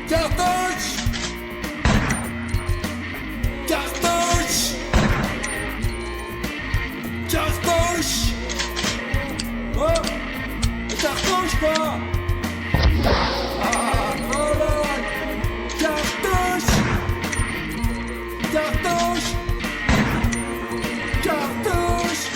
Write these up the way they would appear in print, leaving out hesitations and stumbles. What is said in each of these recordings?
Cartouche! Cartouche! Cartouche! Oh! Cartouche quoi? Ah, voilà! Cartouche! Cartouche! Cartouche!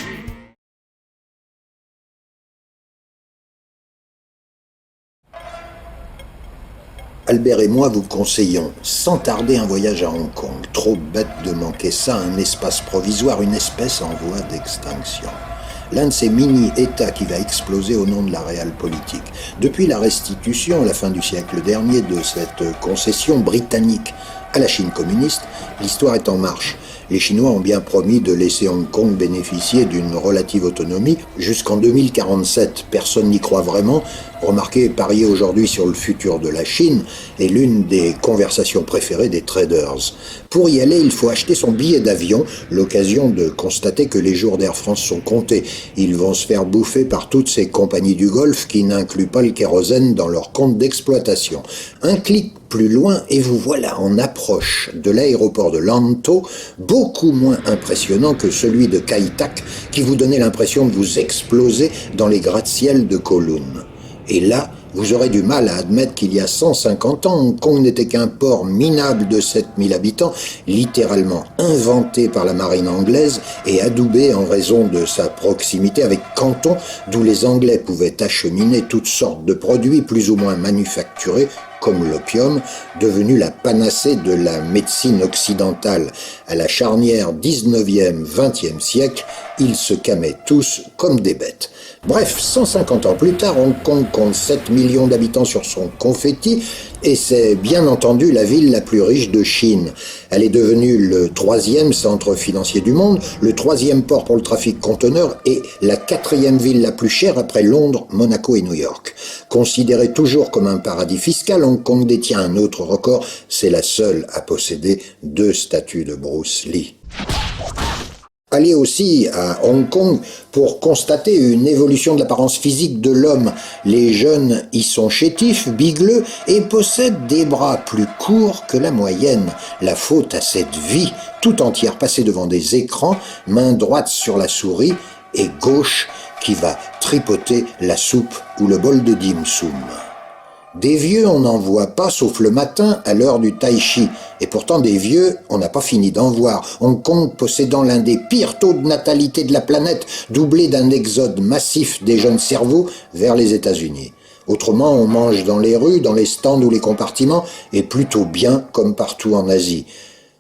Albert et moi vous conseillons sans tarder un voyage à Hong Kong. Trop bête de manquer ça, un espace provisoire, une espèce en voie d'extinction. L'un de ces mini-États qui va exploser au nom de la réelle politique. Depuis la restitution, à la fin du siècle dernier, de cette concession britannique à la Chine communiste, l'histoire est en marche. Les Chinois ont bien promis de laisser Hong Kong bénéficier d'une relative autonomie jusqu'en 2047. Personne n'y croit vraiment. Remarquez, parier aujourd'hui sur le futur de la Chine est l'une des conversations préférées des traders. Pour y aller, il faut acheter son billet d'avion, l'occasion de constater que les jours d'Air France sont comptés. Ils vont se faire bouffer par toutes ces compagnies du Golfe qui n'incluent pas le kérosène dans leur compte d'exploitation. Un clic plus loin et vous voilà en approche de l'aéroport de Lantou, beaucoup moins impressionnant que celui de Kai Tak qui vous donnait l'impression de vous exploser dans les gratte-ciel de Kowloon. Et là, vous aurez du mal à admettre qu'il y a 150 ans, Hong Kong n'était qu'un port minable de 7000 habitants, littéralement inventé par la marine anglaise et adoubé en raison de sa proximité avec Canton, d'où les Anglais pouvaient acheminer toutes sortes de produits plus ou moins manufacturés, comme l'opium, devenu la panacée de la médecine occidentale. À la charnière 19e-20e siècle, ils se camaient tous comme des bêtes. Bref, 150 ans plus tard, Hong Kong compte 7 millions d'habitants sur son confetti et c'est bien entendu la ville la plus riche de Chine. Elle est devenue le 3e centre financier du monde, le 3e port pour le trafic conteneur et la 4e ville la plus chère après Londres, Monaco et New York. Considérée toujours comme un paradis fiscal, Hong Kong détient un autre record, c'est la seule à posséder 2 statues de Bruce Lee. Allez aussi à Hong Kong pour constater une évolution de l'apparence physique de l'homme. Les jeunes y sont chétifs, bigleux et possèdent des bras plus courts que la moyenne. La faute à cette vie tout entière passée devant des écrans, main droite sur la souris et gauche qui va tripoter la soupe ou le bol de dim sum. Des vieux, on n'en voit pas, sauf le matin, à l'heure du tai chi. Et pourtant, des vieux, on n'a pas fini d'en voir. Hong Kong possédant l'un des pires taux de natalité de la planète, doublé d'un exode massif des jeunes cerveaux vers les États-Unis. Autrement, on mange dans les rues, dans les stands ou les compartiments, et plutôt bien, comme partout en Asie.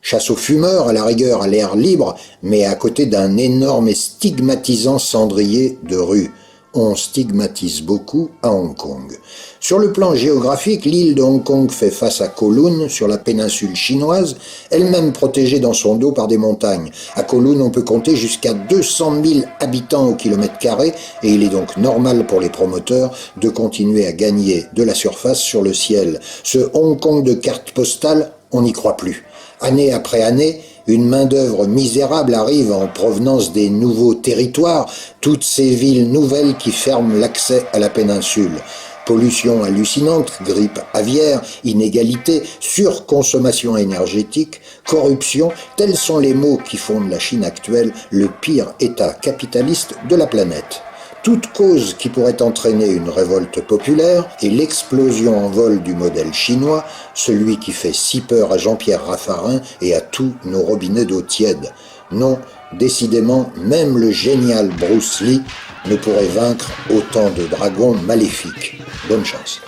Chasse aux fumeurs, à la rigueur, à l'air libre, mais à côté d'un énorme et stigmatisant cendrier de rue. On stigmatise beaucoup à Hong Kong. Sur le plan géographique, l'île de Hong Kong fait face à Kowloon, sur la péninsule chinoise, elle-même protégée dans son dos par des montagnes. À Kowloon, on peut compter jusqu'à 200 000 habitants au kilomètre carré, et il est donc normal pour les promoteurs de continuer à gagner de la surface sur le ciel. Ce Hong Kong de carte postale, on n'y croit plus. Année après année, une main-d'œuvre misérable arrive en provenance des nouveaux territoires, toutes ces villes nouvelles qui ferment l'accès à la péninsule. Pollution hallucinante, grippe aviaire, inégalité, surconsommation énergétique, corruption, tels sont les mots qui font de la Chine actuelle le pire État capitaliste de la planète. Toute cause qui pourrait entraîner une révolte populaire et l'explosion en vol du modèle chinois, celui qui fait si peur à Jean-Pierre Raffarin et à tous nos robinets d'eau tiède. Non, décidément, même le génial Bruce Lee ne pourrait vaincre autant de dragons maléfiques. Bonne chance.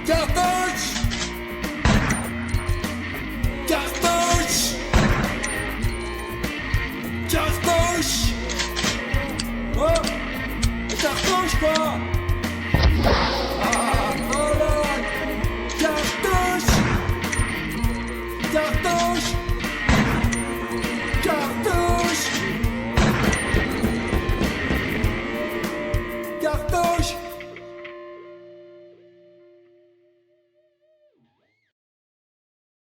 Cartouche! Cartouche! Cartouche! Oh! Cartouche quoi? Ah, voilà! Cartouche! Cartouche!